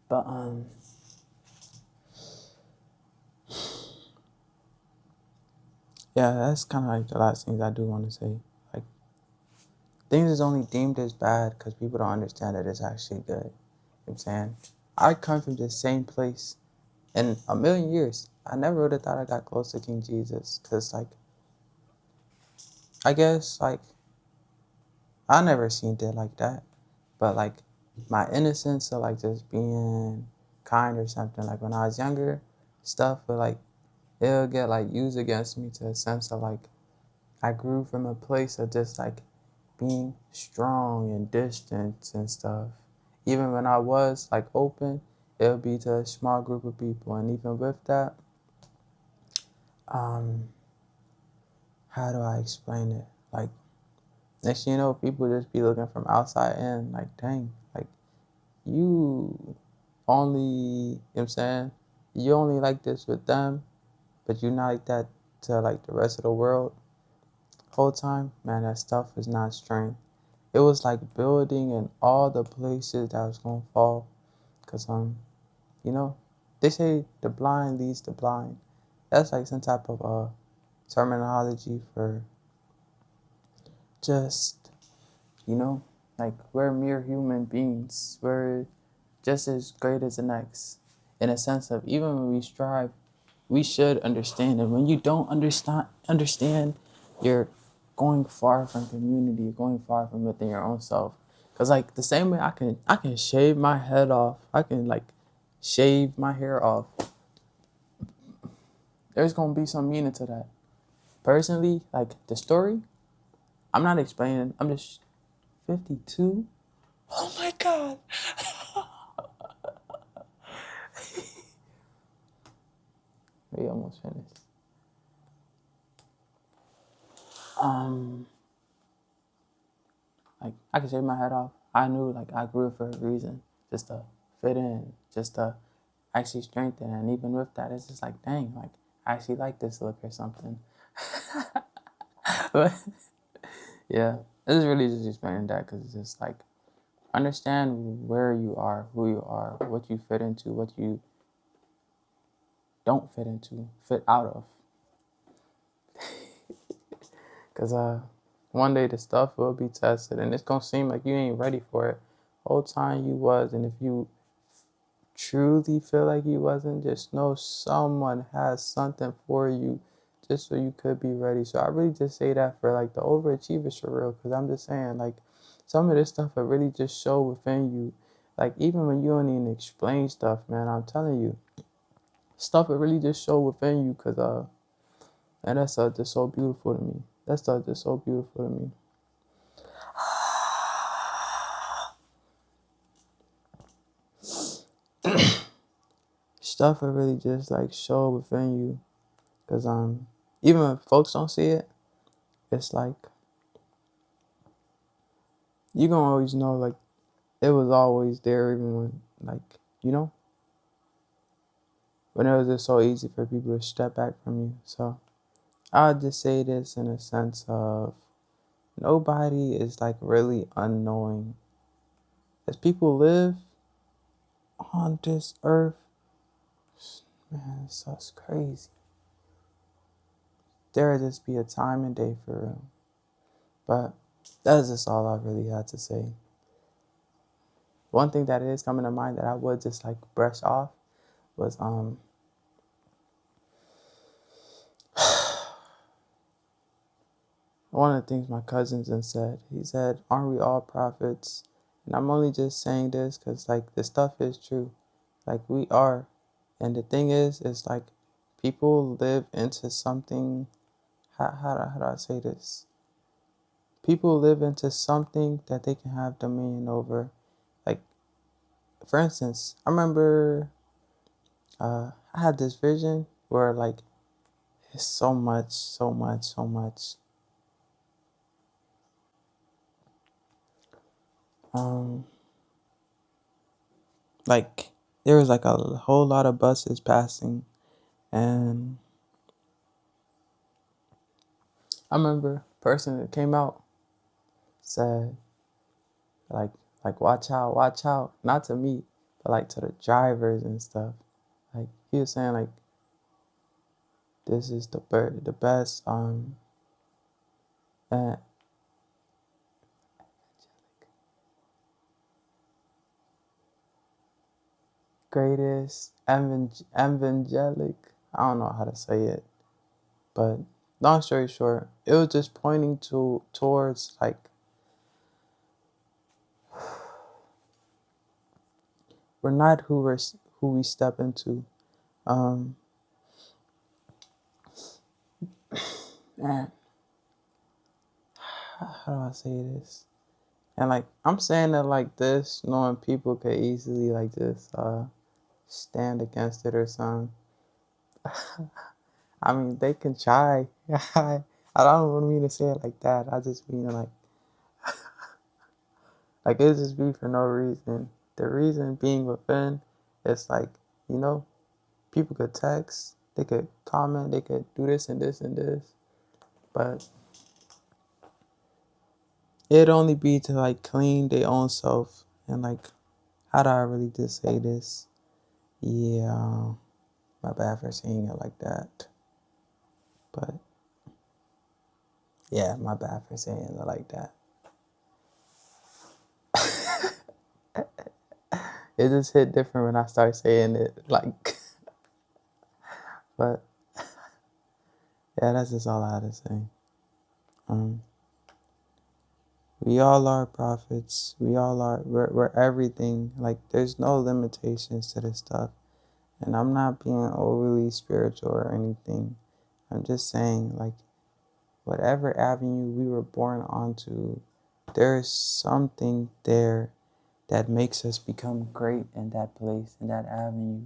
S1: But yeah, that's kind of like the last things I do want to say. Like, things is only deemed as bad because people don't understand that it's actually good. You know what I'm saying? I come from the same place in a million years. I never would have thought I got close to King Jesus because, like, I guess, like, I never seen it like that. But, like, my innocence of, like, just being kind or something, like, when I was younger, stuff would, like, it'll get, like, used against me to a sense of, like, I grew from a place of just, like, being strong and distant and stuff. Even when I was, like, open, it would be to a small group of people. And even with that, um, how do I explain it? Like, next thing you know, people just be looking from outside in, like, dang, like, you only, you know what I'm saying? You only like this with them, but you're not like that to, like, the rest of the world. Whole time, man, that stuff is not strength. It was like building in all the places that was gonna fall. Cause you know, they say the blind leads the blind. That's like some type of terminology for just, you know, like we're mere human beings. We're just as great as the next. In a sense of even when we strive, we should understand. And when you don't understand, you're going far from community, you're going far from within your own self. Cause like the same way I can shave my head off, I can like shave my hair off. There's gonna be some meaning to that. Personally, like the story, I'm not explaining. I'm just 52. Oh my god. We almost finished. Um, like I can shave my head off. I knew like I grew it for a reason, just to fit in, just to actually strengthen. And even with that, it's just like, dang, like I actually like this look or something. But yeah, this is really just explaining that because it's just like understand where you are, who you are, what you fit into, what you don't fit into, fit out of. Because one day the stuff will be tested and it's going to seem like you ain't ready for it. Whole time you was, and if you truly feel like you wasn't, just know someone has something for you just so you could be ready. So I really just say that for like the overachievers for real, because I'm just saying like some of this stuff will really just show within you. Like even when you don't even explain stuff, man, I'm telling you, stuff will really just show within you because and that's just so beautiful to me. That stuff just so beautiful to me. Stuff will really just like show within you because even when folks don't see it, it's like you gonna always know like it was always there even when like you know when it was just so easy for people to step back from you. So I'll just say this in a sense of nobody is like really unknowing. As people live on this earth, man, it's just crazy. There'll just be a time and day for real. But that's just all I really had to say. One thing that is coming to mind that I would just like brush off was one of the things my cousins and said, he said, aren't we all prophets? And I'm only just saying this because, like, this stuff is true. Like, we are. And the thing is like, people live into something. How do I say this? People live into something that they can have dominion over. Like, for instance, I remember I had this vision where, like, it's so much. Um, like, there was like a whole lot of buses passing, and I remember a person that came out said, like, watch out, not to me, but like to the drivers and stuff. Like, he was saying, like, this is the best uh, greatest evangelic. I don't know how to say it, but long story short, it was just pointing towards, like, we're not who we step into. Um, man, how do I say this? And, like, I'm saying it like this, knowing people could easily, like, just stand against it or something. I mean, they can try. I don't mean to say it like that. I just mean, like it just be for no reason. The reason being within, it's like, you know, people could text, they could comment, they could do this and this and this, but it'd only be to, like, clean their own self. And, like, how do I really just say this? Yeah, my bad for saying it like that. But yeah, my bad for saying it like that. It just hit different when I start saying it like, but yeah, that's just all I had to say. Um, we all are prophets. We all are. We're everything. Like, there's no limitations to this stuff. And I'm not being overly spiritual or anything. I'm just saying, like, whatever avenue we were born onto, there's something there that makes us become great in that place, in that avenue.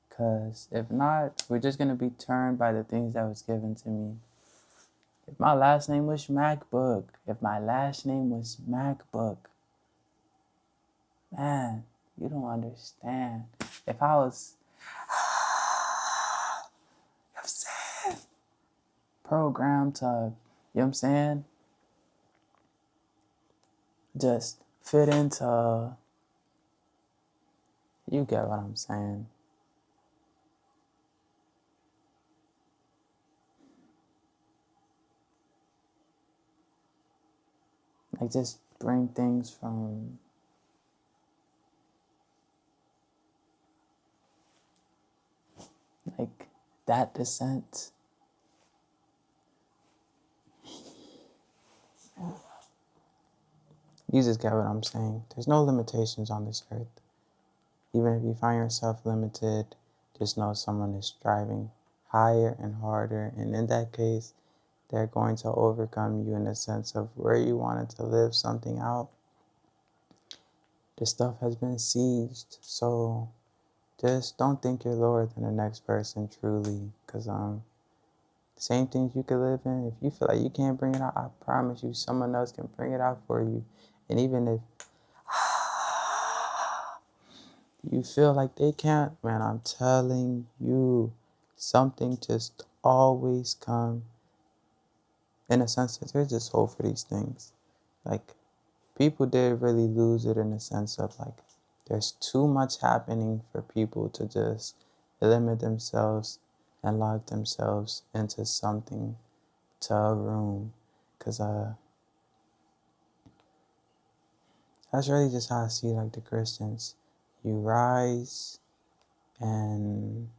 S1: Because if not, we're just going to be turned by the things that was given to me. If my last name was MacBook, man, you don't understand. If I was, I'm saying, programmed to, you know what I'm saying, just fit into, you get what I'm saying. Like, just bring things from, like, that descent. You just get what I'm saying. There's no limitations on this earth. Even if you find yourself limited, just know someone is striving higher and harder. And in that case, they're going to overcome you in the sense of where you wanted to live something out. This stuff has been sieged. So just don't think you're lower than the next person, truly. Because same things you could live in. If you feel like you can't bring it out, I promise you someone else can bring it out for you. And even if you feel like they can't, man, I'm telling you, something just always come. In a sense that there's just hope for these things. Like, people did really lose it in the sense of, like, there's too much happening for people to just limit themselves and lock themselves into something, to a room. Because that's really just how I see, like, the Christians. You rise and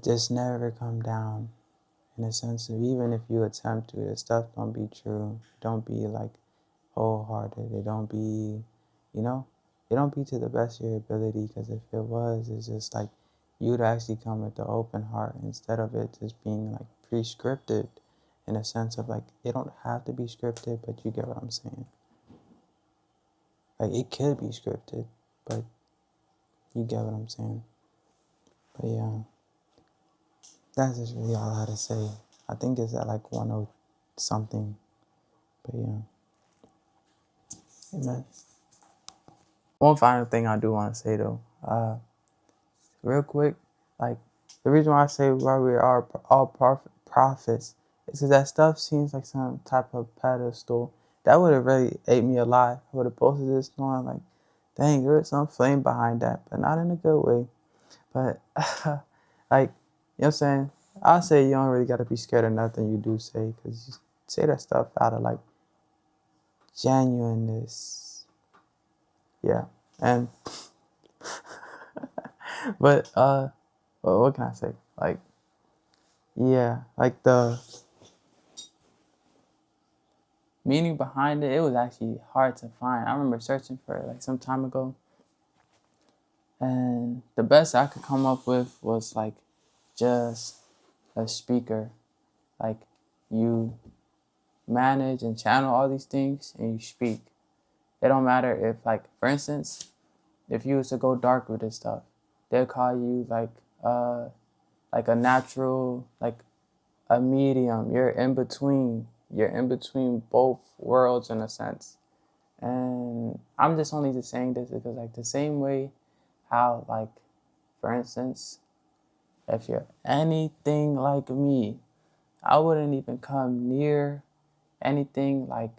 S1: just never come down, in a sense of even if you attempt to, the stuff don't be true. Don't be like wholehearted. It don't be, you know, it don't be to the best of your ability, because if it was, it's just like you'd actually come with the open heart instead of it just being like pre-scripted, in a sense of like it don't have to be scripted, but you get what I'm saying. Like it could be scripted, but you get what I'm saying. But yeah, that's just really all I had to say. I think it's at like 10 something. But yeah. Amen. One final thing I do want to say though, real quick, like the reason why I say why we are all prophets is because that stuff seems like some type of pedestal. That would have really ate me alive. I would have posted this knowing like, dang, there's some flame behind that, but not in a good way. But like, you know what I'm saying? I'll say you don't really got to be scared of nothing you do say, because you say that stuff out of like genuineness. Yeah. And but well, what can I say? Like, yeah, like the meaning behind it, it was actually hard to find. I remember searching for it like some time ago, and the best I could come up with was like just a speaker. Like you manage and channel all these things and you speak. It don't matter if, like, for instance, if you was to go dark with this stuff, they'll call you like a natural, like a medium. You're in between. You're in between both worlds in a sense. And I'm just only just saying this because like the same way how, like, for instance, if you're anything like me, I wouldn't even come near anything like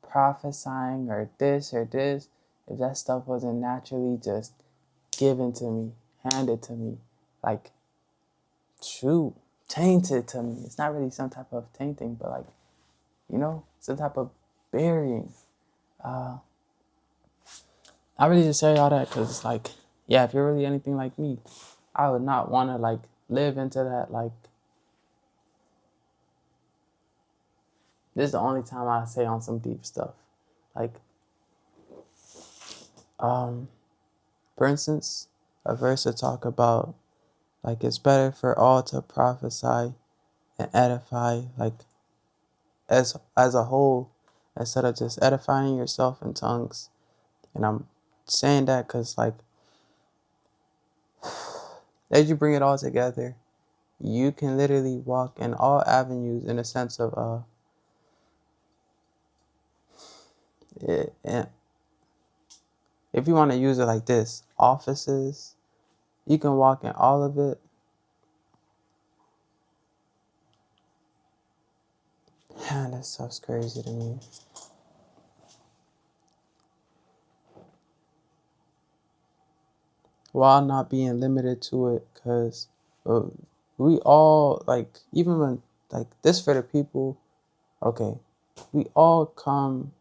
S1: prophesying or this if that stuff wasn't naturally just given to me, handed to me, like, shoot, tainted to me. It's not really some type of tainting, but like, some type of burying. I really just say all that because it's like, yeah, if you're really anything like me, I would not want to like live into that. Like, this is the only time I say on some deep stuff. Like, for instance, a verse to talk about, like, it's better for all to prophesy and edify, like, as a whole, instead of just edifying yourself in tongues. And I'm saying that because, like, as you bring it all together, you can literally walk in all avenues in a sense of if you want to use it like this, offices, you can walk in all of it. Man, that stuff's crazy to me. While not being limited to it, because we all, like, even when, like, this for the people, okay, we all come,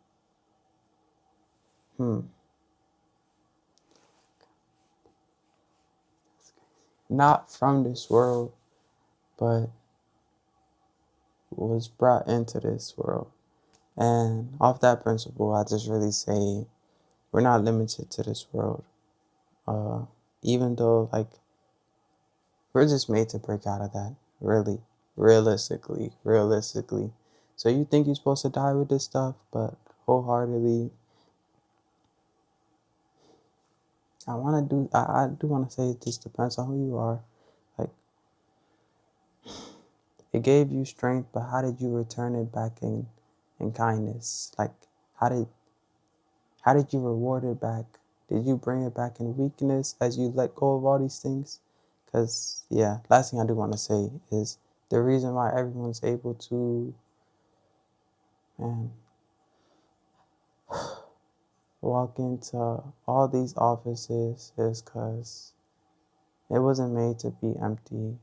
S1: not from this world, but was brought into this world. And off that principle, I just really say we're not limited to this world. Even though, like, we're just made to break out of that, really, realistically. So you think you're supposed to die with this stuff, but wholeheartedly, I do want to say it just depends on who you are. Like, it gave you strength, but how did you return it back in kindness? Like, how did you reward it back? Did you bring it back in weakness as you let go of all these things? Because, yeah, last thing I do want to say is the reason why everyone's able to, man, walk into all these offices is because it wasn't made to be empty.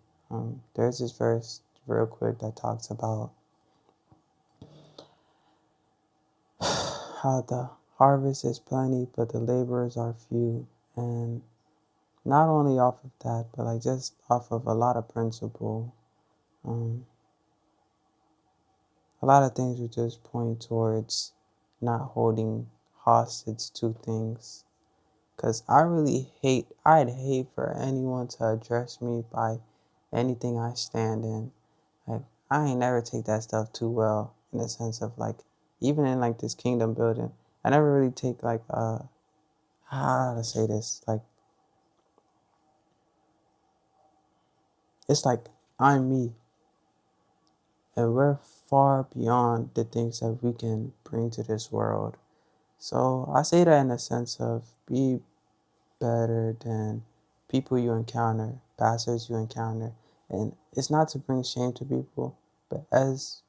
S1: There's this verse real quick that talks about how the harvest is plenty, but the laborers are few. And not only off of that, but like just off of a lot of principle. A lot of things would just point towards not holding hostage to things. Because I'd hate for anyone to address me by anything I stand in. Like, I ain't never take that stuff too well in the sense of like, even in like this kingdom building, I never really take like, how to say this? Like, it's like, I'm me. And we're far beyond the things that we can bring to this world. So I say that in the sense of be better than people you encounter, pastors you encounter. And it's not to bring shame to people, but as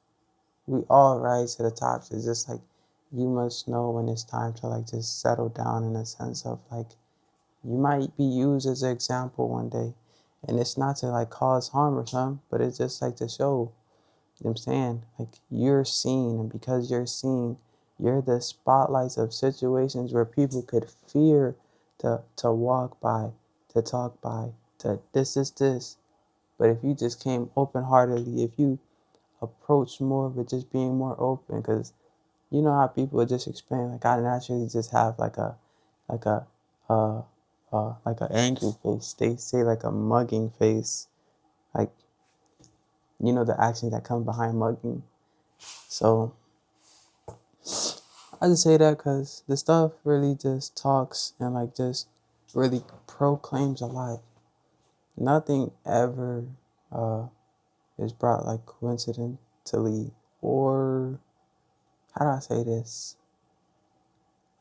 S1: we all rise to the tops, it's just like you must know when it's time to like just settle down in a sense of like you might be used as an example one day. And it's not to like cause harm or something, but it's just like to show, you know what I'm saying? Like you're seen, and because you're seen, you're the spotlights of situations where people could fear to walk by, to talk by, to this. But if you just came open heartedly, if you approach more with just being more open, because you know how people just explain like I naturally just have like a uh like an angry face. They say like a mugging face, like you know the actions that come behind mugging. So I just say that because the stuff really just talks and like just really proclaims a lot. Nothing ever uh, is brought like coincidentally, or how do I say this?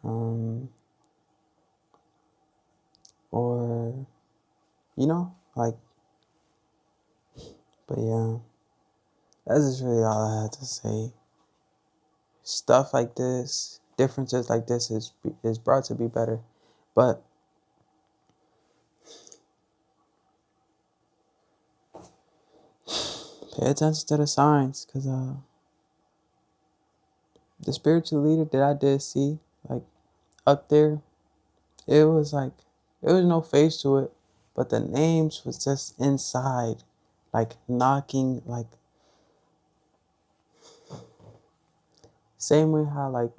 S1: Um, or like, but yeah, that's just really all I had to say. Stuff like this, differences like this is brought to be better, but pay attention to the signs, because the spiritual leader that I did see, like up there, it was like, there was no face to it, but the names was just inside, like knocking, like same way how like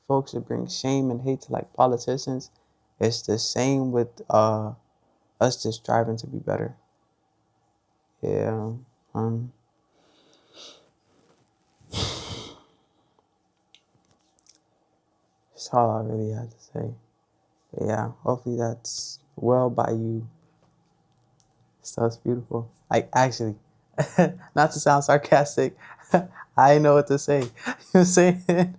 S1: folks would bring shame and hate to like politicians. It's the same with us just striving to be better. Yeah. Um. That's all I really had to say. But yeah, hopefully that's well by you. Stuff's beautiful. Like actually, not to sound sarcastic, I know what to say. You know what I'm saying?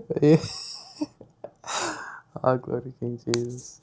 S1: But yeah. Oh, glory to King Jesus.